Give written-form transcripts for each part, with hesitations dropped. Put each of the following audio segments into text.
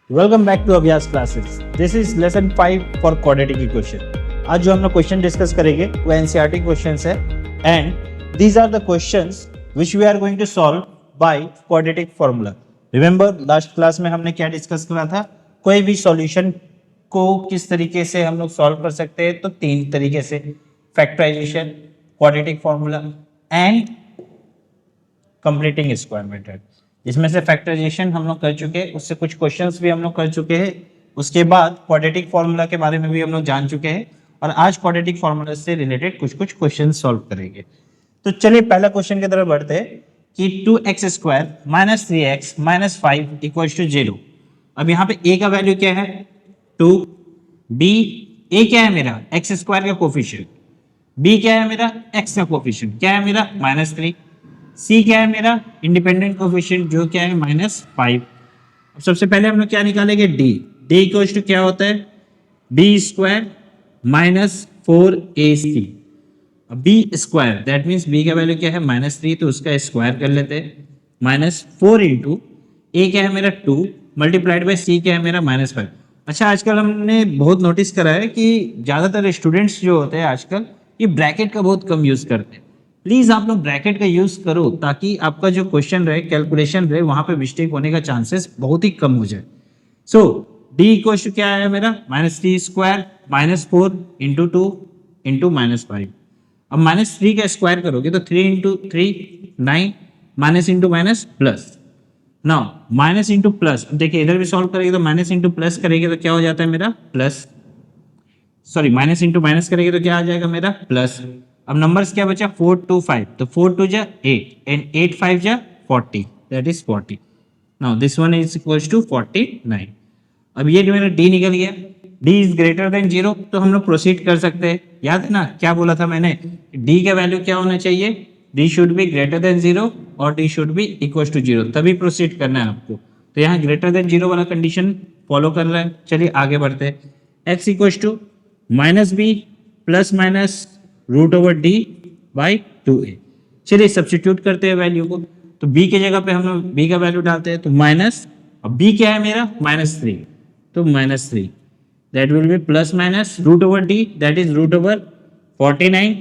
Welcome back to Abhyas classes. This is lesson 5 for quadratic equation. आज जो हम लोग क्वेश्चन डिस्कस करेंगे वो एनसीईआरटी क्वेश्चंस है and these are the questions which we are going to solve by quadratic formula. Remember last class में हमने क्या डिस्कस करा था? कोई भी सॉल्यूशन को किस तरीके से हम लोग सॉल्व कर सकते हैं, तो 3 तरीके से, factorization, quadratic formula and completing square method. इसमें से फैक्टराइजेशन हम लोग कर चुके हैं, उससे कुछ क्वेश्चंस भी हम लोग कर चुके हैं। उसके बाद क्वाड्रेटिक फार्मूला के बारे में भी हम लोग जान चुके हैं और आज क्वाड्रेटिक फार्मूला से रिलेटेड कुछ कुछ क्वेश्चन सॉल्व करेंगे। तो चलिए पहला क्वेश्चन की तरफ बढ़ते हैं कि 2x² - 3x - 5 = 0। अब यहाँ पे a का वैल्यू क्या है? 2। b a क्या है मेरा? x² का कोफिशिएंट। b क्या है मेरा? x का कोफिशिएंट। क्या है मेरा? -3। c क्या है मेरा? इंडिपेंडेंट कोफिशिएंट जो क्या है? -5। अब सबसे पहले हम लोग क्या निकालेंगे? d इक्वल्स टू क्या होता है? b² - 4ac। अब b² दैट मीन्स b का वैल्यू क्या है? -3, तो उसका स्क्वायर कर लेते हैं। -4 इंटू a क्या है मेरा? 2 मल्टीप्लाइड बाय c क्या है मेरा? -5। अच्छा, आजकल हमने बहुत नोटिस करा है कि ज़्यादातर स्टूडेंट्स जो होते हैं आजकल ये ब्रैकेट का बहुत कम यूज़ करते हैं। प्लीज़ आप लोग ब्रैकेट का यूज़ करो ताकि आपका जो क्वेश्चन रहे, कैलकुलेशन रहे, वहाँ पे मिस्टेक होने का चांसेस बहुत ही कम हो जाए। सो d इक्वल टू क्या है मेरा? -3² - 4 इंटू 2 इंटू -5। अब -3 का स्क्वायर करोगे तो 3 into 3 9, minus into minus plus. Now minus into plus, अब देखिए इधर भी सॉल्व करेंगे तो माइनस इंटू प्लस करेंगे तो क्या हो जाता है मेरा? Plus. Sorry, minus into minus करेंगे तो क्या आ जाएगा मेरा? प्लस। अब नंबर्स क्या बचा? 4 2 5, तो 4 2 जा 8 एंड 8 5 जा 40, that is 40। Now this one is equals to 49। अब ये जो मेरा d निकल गया, d इज ग्रेटर देन 0, तो हम लोग प्रोसीड कर सकते हैं। याद है ना क्या बोला था मैंने? d का वैल्यू क्या होना चाहिए? d should be greater than 0 और d should be equal to 0, तभी प्रोसीड करना है आपको। तो यहाँ ग्रेटर देन 0 वाला कंडीशन फॉलो कर रहा है। चलिए आगे बढ़ते हैं। x equal to -b plus minus √d by 2a। चलिए सब्स्टिट्यूट करते हैं वैल्यू को, तो b की जगह पे हम लोग b का वैल्यू डालते हैं, तो माइनस, अब b क्या है मेरा? -3, तो -3 that will be plus minus √d, that is √49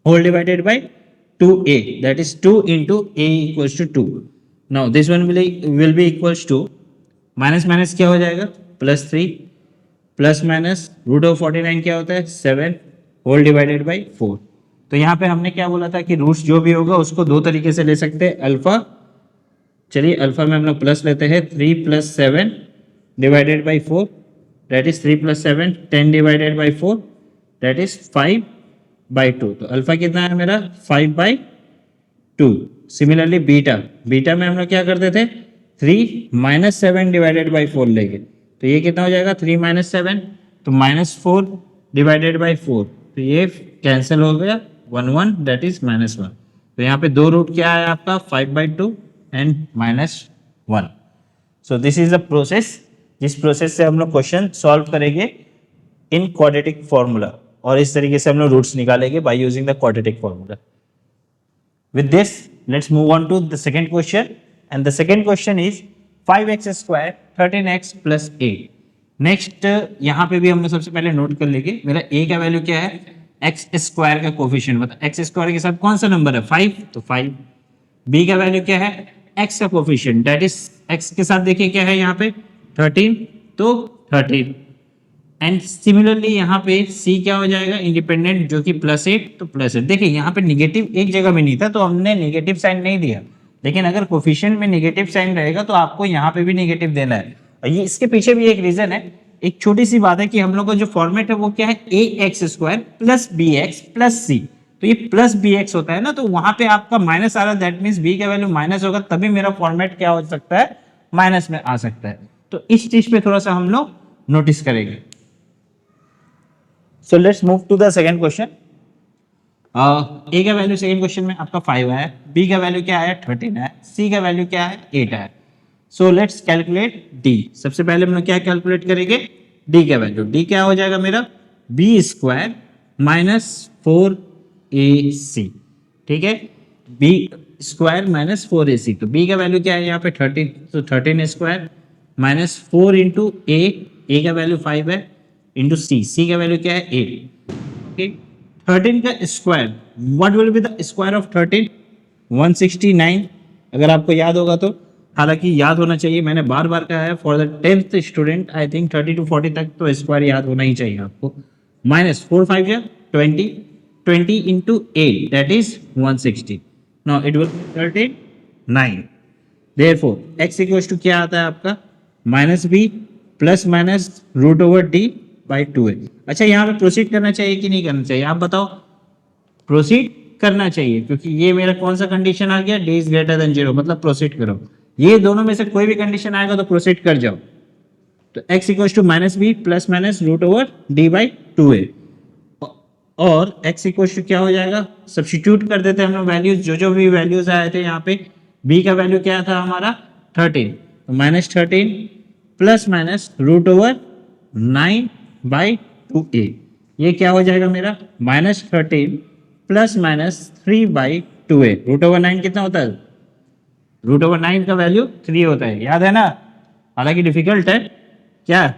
whole divided by 2a, that is 2 into a equals to 2. Now this one will be equals to minus minus क्या हो जाएगा? +3 प्लस माइनस √49 क्या होता है? 7 होल डिवाइडेड बाई 4। तो यहाँ पे हमने क्या बोला था कि रूट्स जो भी होगा उसको दो तरीके से ले सकते हैं, अल्फा। चलिए अल्फा में हम लोग प्लस लेते हैं, 3 + 7 divided by 4, that is 3 + 7 10 divided by 4, that is 5/2। तो अल्फा कितना है मेरा? 5/2। सिमिलरली बीटा में हम लोग क्या करते थे? 3 - 7 डिवाइडेड बाई 4 लेंगे, तो ये कितना हो जाएगा? 3 - 7, तो -4 डिवाइडेड बाई 4, तो ये कैंसिल हो गया, 1 1, दैट इज -1। तो यहाँ पे दो रूट क्या है आपका? 5/2 and -1। So this is the process, जिस प्रोसेस से हम लोग क्वेश्चन सॉल्व करेंगे इन क्वाड्रेटिक फार्मूला, और इस तरीके से हम लोग रूट्स निकालेंगे by using the quadratic formula. With this, let's move on to the second question, and the second question is 5x² 13x plus 8। Next यहाँ पे भी हम लोग सबसे पहले नोट कर लेंगे, मेरा a का वैल्यू क्या है? x² का कोफिशिएंट, मतलब x² के साथ कौन सा नंबर है? 5, तो 5। b का वैल्यू क्या है? x का कोफिशिएंट, दैट इज x के साथ देखिए क्या है यहाँ पे? 13, तो 13। एंड सिमिलरली यहाँ पे c क्या हो जाएगा? इंडिपेंडेंट, जो कि +8, तो +8। देखिए यहाँ पे निगेटिव एक जगह भी नहीं था तो हमने निगेटिव साइन नहीं दिया, लेकिन अगर कोफिशिएंट में निगेटिव साइन रहेगा तो आपको यहाँ पे भी निगेटिव देना है। और ये इसके पीछे भी एक रीजन है, एक छोटी सी बात है कि हम लोग का जो फॉर्मेट है वो क्या है? ax² + bx + c। तो ये प्लस bx होता है ना, तो वहां पे आपका माइनस आ रहा है, दैट मीन्स b का वैल्यू माइनस होगा, तभी मेरा फॉर्मेट क्या हो सकता है? माइनस में आ सकता है। तो इस चीज पे थोड़ा सा हम लोग नोटिस करेंगे। So let's move to the second question. A का वैल्यू सेकंड क्वेश्चन में आपका 5 है, B का वैल्यू क्या है? 13 है, C का वैल्यू क्या है? 8 है। So let's calculate D। सबसे पहले हम लोग क्या कैलकुलेट करेंगे? D का वैल्यू। D क्या हो जाएगा मेरा? B² - 4AC। ठीक है, B² - 4AC। तो B का वैल्यू क्या है यहाँ पे? 13, तो 13² माइनस 4 इंटू ए का वैल्यू 5 है, इंटू सी का वैल्यू क्या है 8। ओके, 13 का square, what will be the square of 13? 169। अगर आपको याद होगा तो, हालांकि याद होना चाहिए, मैंने बार बार कहा है for the 10th student I think 30 to 40 तक तो स्क्वायर याद होना ही चाहिए आपको। माइनस 4 5 या 20, 20 into 8 that is 160। Now it will 39। Therefore x equals to क्या आता है आपका? Minus B plus minus root over D by 2a। अच्छा, यहाँ पे प्रोसीड करना चाहिए कि नहीं करना चाहिए, आप बताओ। प्रोसीड करना चाहिए, क्योंकि ये मेरा कौन सा कंडीशन आ गया? डी इज ग्रेटर देन 0, मतलब प्रोसीड करो। ये दोनों में से कोई भी कंडीशन आएगा तो प्रोसीड कर जाओ। तो x equals to minus B plus minus root over D by 2a, और x इक्वल्स टू क्या हो जाएगा? सब्स्टिट्यूट कर देते हैं हम लोग वैल्यूज, जो भी वैल्यूज आए थे यहाँ पे। b का वैल्यू क्या था हमारा? 13, तो minus 13 plus minus root over 9 by 2a, ये क्या हो जाएगा मेरा? Minus 13 plus minus 3 by 2a। Root over 9 कितना होता है? रूट ओवर 9 का वैल्यू 3 होता है, याद है ना? हालांकि डिफिकल्ट है क्या।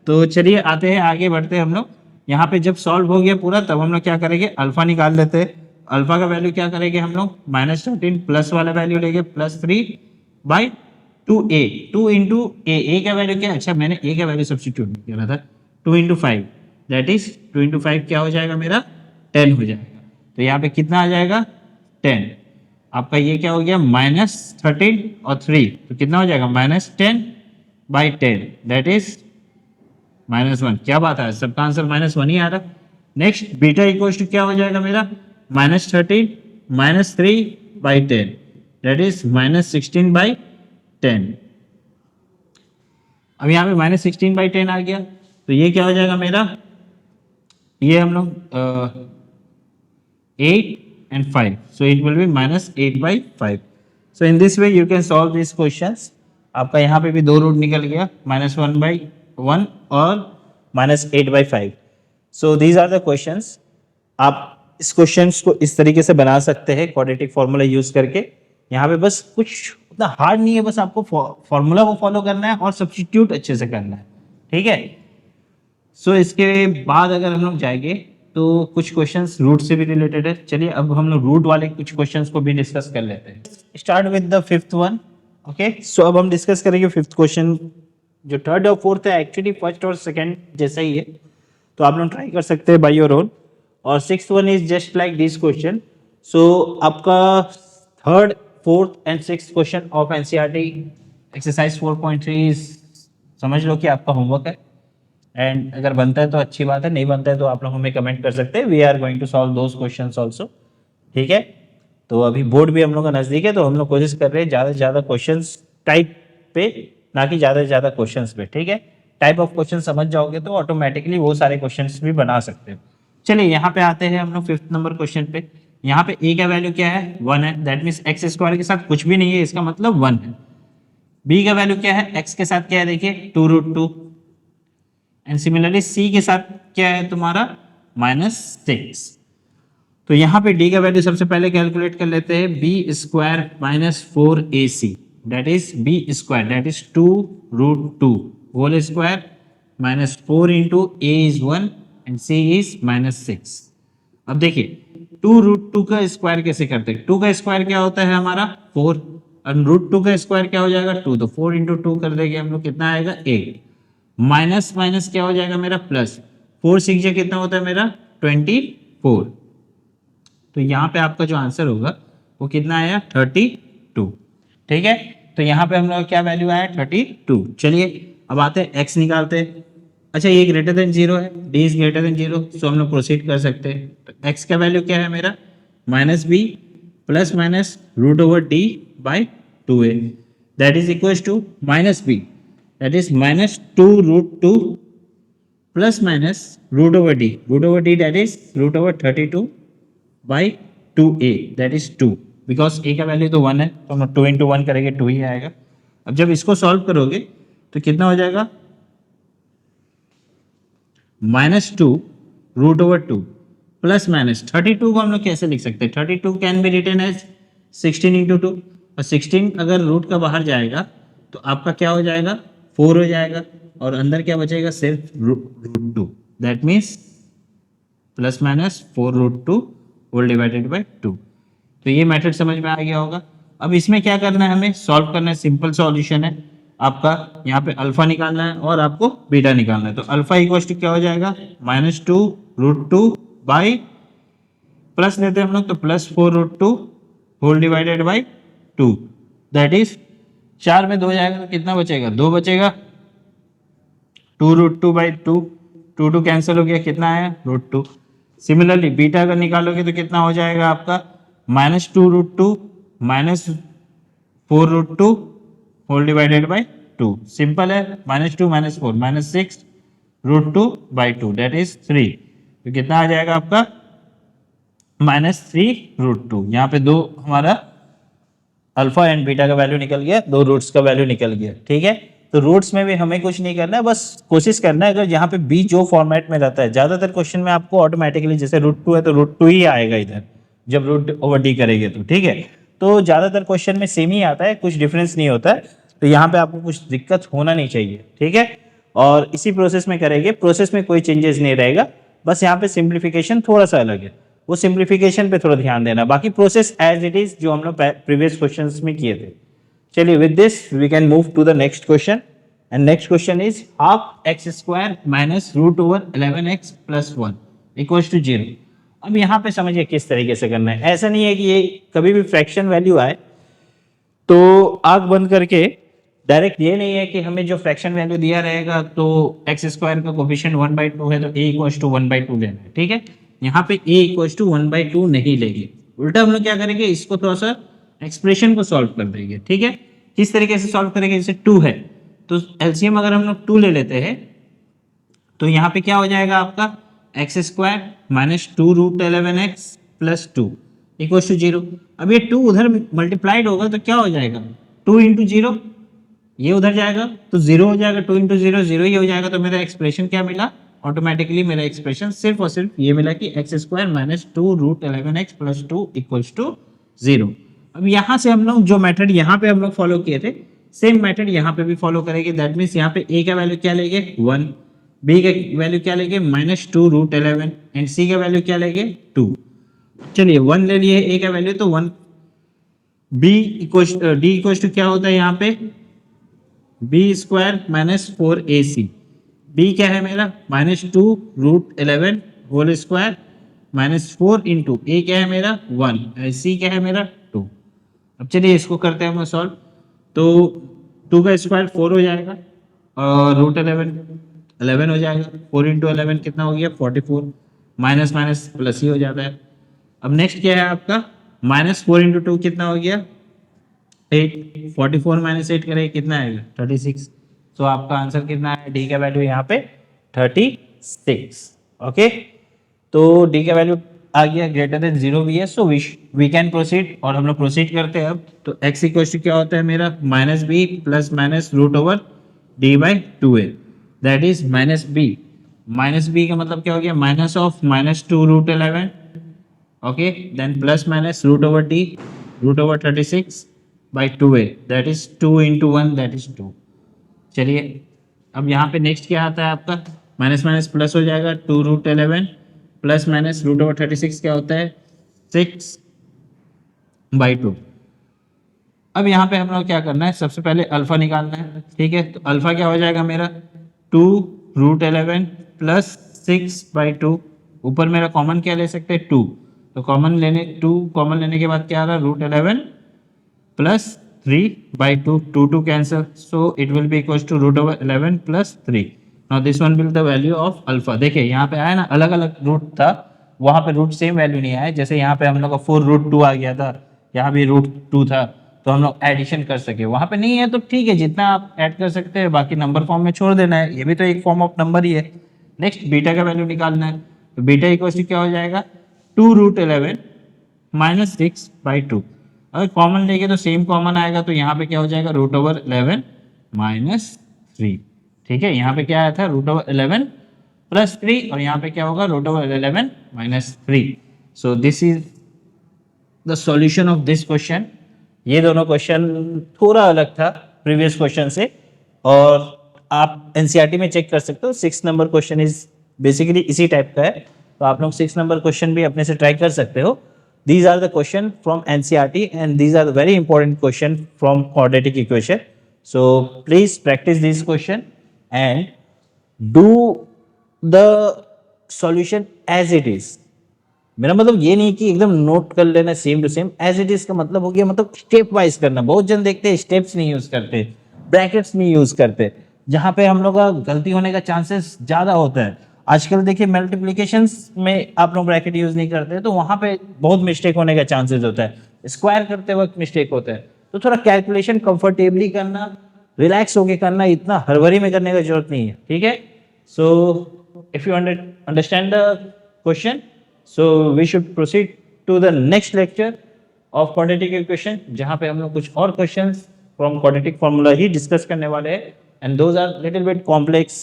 तो चलिए आते हैं, आगे बढ़ते हैं हम लोग। यहाँ पे जब सॉल्व हो गया पूरा, तब हम लोग क्या करेंगे? अल्फा निकाल लेते हैं। अल्फा का वैल्यू क्या करेंगे हम लोग? माइनस 13 प्लस वाला वैल्यू लेंगे प्लस 3 बाई 2a, 2 इंटू ए का वैल्यू क्या है? अच्छा, मैंने ए का वैल्यू सब्स्टिट्यूट किया था। 2 इंटू 5 दैट इज 2 इंटू 5 क्या हो जाएगा मेरा? 10 हो जाएगा। तो यहाँ पे कितना आ जाएगा? 10। आपका ये क्या हो गया? माइनस 13 और 3, तो कितना हो जाएगा? Minus 10 by 10 that is minus 1। क्या बात है, सबका आंसर माइनस 1 ही आ रहा। नेक्स्ट, बीटा इक्वल्स टू क्या हो जाएगा मेरा? Minus 13 minus 3 by 10 that is minus 16 by 10। अब यहाँ पे माइनस 16 बाई 10 आ गया, तो ये क्या हो जाएगा मेरा? ये हम लोग 8 and 5, so it will be minus 8 by 5. So in this way you can solve these questions. आपका यहाँ पे भी दो रूट निकल गया, माइनस 1 by 1 और minus 8 by 5. So these are the questions. आप इस क्वेश्चंस को इस तरीके से बना सकते हैं क्वाड्रेटिक फॉर्मूला यूज करके। यहाँ पे बस कुछ उतना हार्ड नहीं है, बस आपको फॉर्मूला को फॉलो करना है और सब्स्टिट्यूट अच्छे से करना है, ठीक है। सो इसके बाद अगर हम लोग जाएंगे तो कुछ क्वेश्चंस रूट से भी रिलेटेड है। चलिए अब हम लोग रूट वाले कुछ क्वेश्चंस को भी डिस्कस कर लेते हैं। Start with the fifth one. Okay, so अब हम डिस्कस करेंगे फिफ्थ क्वेश्चन। जो थर्ड और फोर्थ है एक्चुअली फर्स्ट और सेकंड जैसा ही है, तो आप लोग ट्राई कर सकते हैं बाय योर ओन। और sixth one is just like this question. So आपका third, fourth and sixth question of NCERT exercise 4.3 समझ लो कि आपका होमवर्क है। एंड अगर बनता है तो अच्छी बात है, नहीं बनता है तो आप लोग हमें कमेंट कर सकते हैं। We are going to solve those questions also, ठीक है। तो अभी बोर्ड भी हम लोग का नजदीक है, तो हम लोग कोशिश कर रहे हैं ज़्यादा से ज़्यादा क्वेश्चंस टाइप पे, ना कि ज़्यादा से ज़्यादा क्वेश्चंस पे, ठीक है। टाइप ऑफ क्वेश्चन समझ जाओगे तो ऑटोमेटिकली वो सारे क्वेश्चंस भी बना सकते हो। चलिए यहाँ पे आते हैं हम लोग फिफ्थ नंबर क्वेश्चन पे। यहाँ पे ए का वैल्यू क्या है? 1 है, दैट मीन्स एक्स स्क्वायर के साथ कुछ भी नहीं है, इसका मतलब 1 है। बी का वैल्यू क्या है? एक्स के साथ क्या है देखिए 2√2। एंड सिमिलरली सी के साथ क्या है तुम्हारा? -6। तो यहाँ पे डी का वैल्यू सबसे पहले कैलकुलेट कर लेते हैं। B square minus 4ac that is B square that is 2√2 whole square minus 4 into A is 1 and C is -6। अब देखिए 2√2 का स्क्वायर कैसे करते हैं? 2 का स्क्वायर क्या होता है हमारा? 4, और √2 का स्क्वायर क्या हो जाएगा? 2, तो 4 इंटू 2 कर देंगे हम लोग, कितना आएगा? 8। माइनस माइनस क्या हो जाएगा मेरा? प्लस। 4 6 कितना होता है मेरा? 24। तो यहाँ पे आपका जो आंसर होगा वो कितना आया? 32, ठीक है। तो यहाँ पे हम लोग क्या वैल्यू आया? 32। चलिए अब आते हैं एक्स निकालते हैं। अच्छा, ये ग्रेटर देन 0 है, डी इज ग्रेटर देन 0, सो हम लोग प्रोसीड कर सकते हैं। तो एक्स का वैल्यू क्या है मेरा? -b plus minus root over D by 2a that is equal to -b that is -2√2 plus minus root over d that is root over 32 by 2a that is 2, because a का value तो 1 है, तो हम 2 into 1 करेंगे 2 ही आएगा। अब जब इसको सॉल्व करोगे तो कितना हो जाएगा? -2√2 प्लस माइनस 32 को हम लोग कैसे लिख सकते हैं? 32 can be written as 16 into 2, और 16 अगर रूट का बाहर जाएगा तो आपका क्या हो जाएगा? 4 हो जाएगा और अंदर क्या बचेगा, सिर्फ root two, that means plus minus 4√2 whole divided by 2। तो ये मेथड समझ में आ गया होगा। अब इसमें क्या करना है, हमें सॉल्व करना है, सिंपल सॉल्यूशन है आपका। यहाँ पे अल्फा निकालना है और आपको बीटा निकालना है। तो अल्फा इक्वल टू क्या हो जाएगा, -2√2 बाई प्लस लेते हैं हम लोग, तो +4√2 whole divided by 2, that is 4 में 2 जाएगा तो कितना बचेगा, 2 बचेगा। 2√2 बाई 2, 2 कैंसिल हो गया, कितना आया, √2। सिमिलरली बीटा अगर निकालोगे तो कितना हो जाएगा आपका, -2√2 -4√2 होल डिवाइडेड बाई 2। सिंपल है, -2 -4 -6√2 बाई 2 दैट इज 3। तो कितना आ जाएगा आपका, -3√2। यहाँ पे दो हमारा अल्फा एंड बीटा का वैल्यू निकल गया, दो रूट्स का वैल्यू निकल गया। ठीक है, तो रूट्स में भी हमें कुछ नहीं करना है, बस कोशिश करना है अगर यहाँ पे बी जो फॉर्मेट में रहता है, ज्यादातर क्वेश्चन में आपको ऑटोमेटिकली जैसे √2 है तो √2 ही आएगा इधर जब रूट ओवर डी करेंगे तो। ठीक है, तो ज्यादातर क्वेश्चन में सेम ही आता है, कुछ डिफरेंस नहीं होता है, तो यहाँ पे आपको कुछ दिक्कत होना नहीं चाहिए। ठीक है, और इसी प्रोसेस में करेंगे, प्रोसेस में कोई चेंजेस नहीं रहेगा, बस यहाँ पे सिंप्लीफिकेशन थोड़ा सा अलग है, वो सिंप्लीफिकेशन पे थोड़ा ध्यान देना, बाकी प्रोसेस एज इट इज जो हम लोग प्रीवियस क्वेश्चंस में किए थे। चलिए, with this we can move to the next question, and next question is ½ minus √11x plus 1 equals to 0। अब यहाँ पे समझिए किस तरीके से करना है। ऐसा नहीं है कि ये कभी भी फ्रैक्शन वैल्यू आए तो आंख बंद करके डायरेक्ट, ये नहीं है कि हमें जो फ्रैक्शन वैल्यू दिया रहेगा तो x² का कोफिशिएंट 1/2 है तो a इक्वल्स टू 1/2 लेना है। ठीक है, यहाँ पे a इक्वल्स टू 1/2 नहीं लेंगे, उल्टा हम लोग क्या करेंगे, इसको थोड़ा सा एक्सप्रेशन को सॉल्व कर देंगे। ठीक है, किस तरीके से सॉल्व करेंगे, जैसे 2 है तो एलसीएम अगर हम लोग 2 ले लेते हैं तो यहाँ पे क्या हो जाएगा आपका, x² minus 2√11x plus 2 equals to 0। अब ये 2 उधर मल्टीप्लाइड होगा तो क्या हो जाएगा, 2 इंटू 0, ये उधर जाएगा तो 0 हो जाएगा, 2 इंटू 0 0 ही हो जाएगा। तो मेरा एक्सप्रेशन क्या मिला, ऑटोमेटिकली मेरा एक्सप्रेशन सिर्फ और सिर्फ ये मिला कि x² minus 2√11x plus 2 equals to 0। अब यहाँ से हम लोग जो मेथड यहाँ पे हम लोग फॉलो किए थे, सेम मेथड यहाँ पे भी फॉलो करेंगे। दैट मीन्स यहाँ पे a का वैल्यू क्या लेंगे, 1, b का वैल्यू क्या लेंगे, -2√11 एंड c का वैल्यू क्या लेंगे, 2। चलिए 1 ले लिए a का वैल्यू तो 1, b equals d equals to क्या होता है यहाँ पे, b² माइनस 4ac। b क्या है मेरा, -2√11 whole square minus 4 into a क्या है मेरा 1, c क्या है मेरा 2। अब चलिए इसको करते हैं हम सॉल्व। तो 2 का स्क्वायर 4 हो जाएगा और √11 हो जाएगा, 4 इंटू 11 कितना हो गया, 44, माइनस माइनस प्लस ही हो जाता है। अब नेक्स्ट क्या है आपका, -4 इंटू 2 कितना हो गया, 8, 44 माइनस 8 करें कितना आएगा, 36। तो आपका आंसर कितना है, डी का वैल्यू यहाँ पे 36। ओके, तो डी का वैल्यू आ गया ग्रेटर देन 0 भी है, सो वी कैन प्रोसीड। और हम लोग प्रोसीड करते हैं अब। तो x इक्वल टू क्या होता है मेरा, -b plus minus √d/2a, that is -b का मतलब क्या हो गया, minus of -2√11, okay, then plus minus √36/2a, that is 2 into 1 that is 2। चलिए अब यहाँ पे नेक्स्ट क्या आता है आपका, माइनस माइनस प्लस हो जाएगा, 2√11 प्लस माइनस √36 क्या होता है, 6/2। अब यहाँ पे हम लोग क्या करना है, सबसे पहले अल्फा निकालना है। ठीक है, तो अल्फा क्या हो जाएगा मेरा, 2√11 प्लस 6/2, ऊपर मेरा कॉमन क्या ले सकते हैं, 2, तो कॉमन लेने के बाद क्या आ रहा है, √11 plus 3/2, 2 cancel, so it will be equals to √11 plus 3। Now this one will the value of alpha. देखिए यहाँ पे आया ना, अलग अलग रूट था, वहाँ पे रूट सेम वैल्यू नहीं आया। जैसे यहाँ पे हम लोग का 4√2 आ गया था, यहाँ भी √2 था, तो हम लोग एडिशन कर सके, वहाँ पे नहीं है तो ठीक है, जितना आप ऐड कर सकते हैं, बाकी नंबर फॉर्म में छोड़ देना है, ये भी तो एक फॉर्म ऑफ नंबर ही है। नेक्स्ट बीटा का वैल्यू निकालना है, तो बीटा इक्वल क्या हो जाएगा, 2√11 माइनस 6/2। अगर कॉमन लेंगे तो सेम कॉमन आएगा, तो यहाँ पे क्या हो जाएगा, √11 माइनस 3। ठीक है, यहाँ पे क्या आया था, √11 प्लस 3, और यहाँ पे क्या होगा, √11 minus 3। So this is the solution of this question. ये दोनों क्वेश्चन थोड़ा अलग था प्रीवियस क्वेश्चन से, और आप एनसीईआरटी में चेक कर सकते हो, 6 नंबर क्वेश्चन इज बेसिकली इसी टाइप का है, तो आप लोग 6 नंबर क्वेश्चन भी अपने से ट्राई कर सकते हो. These are the question from NCERT and these are the very important question from quadratic equation. So please practice this question and do the solution as it is. मेरा मतलब ये नहीं कि एकदम नोट कर लेना same to same. As it is का मतलब हो गया मतलब स्टेप वाइज करना. बहुत जन देखते हैं स्टेप्स नहीं यूज करते, ब्रैकेट्स नहीं यूज करते, जहां पे हम लोग का गलती होने का चांसेस ज्यादा होता है. आजकल देखिए मल्टीप्लिकेशंस में आप लोग ब्रैकेट यूज नहीं करते, तो वहां पे बहुत मिस्टेक होने का चांसेस होता है. स्क्वायर करते वक्त मिस्टेक होता है. तो थोड़ा कैलकुलेशन कंफर्टेबली करना, रिलैक्स होके करना, इतना हड़बड़ी में करने की जरूरत नहीं है. ठीक है. So if you understand the question, so we should proceed to the next lecture of quadratic equation, जहाँ पे हम लोग कुछ और questions from quadratic formula he discuss करने वाले हैं. and those are little bit complex.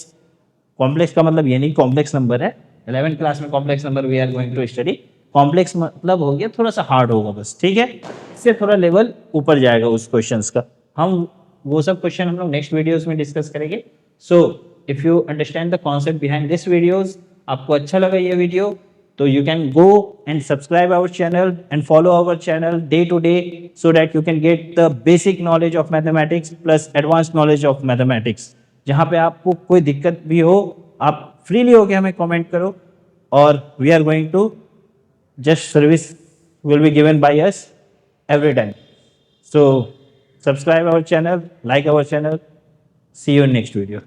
complex का मतलब ये नहीं complex number है. 11th क्लास में complex number we are going to study. complex मतलब हो गया थोड़ा सा hard होगा बस. ठीक है. इससे थोड़ा लेवल ऊपर जाएगा उस क्वेश्चंस का. हम वो सब क्वेश्चन हम लोग नेक्स्ट वीडियोस में डिस्कस करेंगे. So if you understand the concept behind this videos, आपको अच्छा लगा ये video, so you can go and subscribe our channel and follow our channel day to day so that you can get the basic knowledge of mathematics plus advanced knowledge of mathematics. जहाँ पे आपको कोई दिक्कत भी हो, आप freely होके हमें कमेंट करो, और we are going to just service will be given by us every time. So subscribe our channel, like our channel. See you in next video.